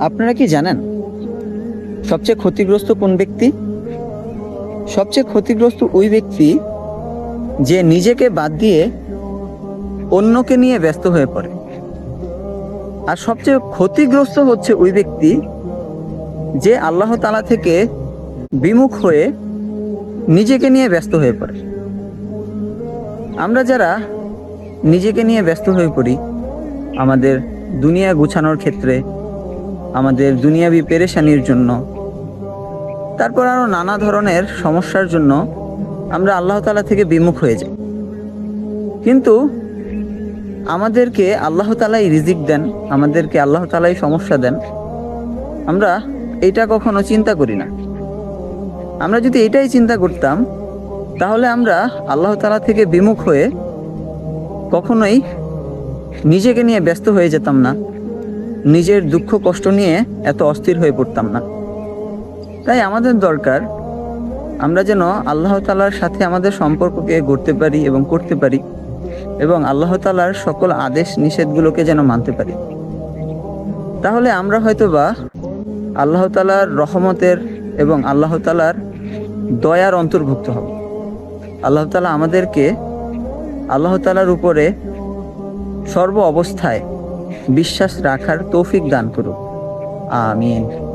আপনারা কি জানেন সবচেয়ে ক্ষতিগ্রস্ত কোন ব্যক্তি? সবচেয়ে ক্ষতিগ্রস্ত ওই ব্যক্তি যে নিজেকে বাদ দিয়ে অন্যকে নিয়ে ব্যস্ত হয়ে পড়ে। আর সবচেয়ে ক্ষতিগ্রস্ত হচ্ছে ওই ব্যক্তি যে আল্লাহ তাআলা থেকে বিমুখ হয়ে নিজেকে নিয়ে ব্যস্ত হয়ে পড়ে। আমরা যারা নিজেকে নিয়ে ব্যস্ত হয়ে পড়ি আমাদের দুনিয়া গুছানোর ক্ষেত্রে, আমাদের দুনিয়াবি পেরেশানির জন্য, তারপর আরও নানা ধরনের সমস্যার জন্য আমরা আল্লাহ তাআলা থেকে বিমুখ হয়ে যাই। কিন্তু আমাদেরকে আল্লাহ তাআলাই রিজিক দেন, আমাদেরকে আল্লাহ তাআলাই সমস্যা দেন, আমরা এটা কখনো চিন্তা করি না। আমরা যদি এটাই চিন্তা করতাম তাহলে আমরা আল্লাহ তাআলা থেকে বিমুখ হয়ে কখনোই নিজেকে নিয়ে ব্যস্ত হয়ে যেতাম না, নিজের দুঃখ কষ্ট নিয়ে এত অস্থির হয়ে পড়তাম না। তাই আমাদের দরকার আমরা যেন আল্লাহ তাআলার সাথে আমাদের সম্পর্ককে গড়তে পারি এবং করতে পারি, এবং আল্লাহ তাআলার সকল আদেশ নিষেধগুলোকে যেন মানতে পারি। তাহলে আমরা হয়তোবা আল্লাহ তাআলার রহমতের এবং আল্লাহ তাআলার দয়ার অন্তর্ভুক্ত হব। আল্লাহ তাআলা আমাদেরকে আল্লাহ তাআলার উপরে সর্ব অবস্থায় বিশ্বাস রাখার তৌফিক দান করুন। আমিন।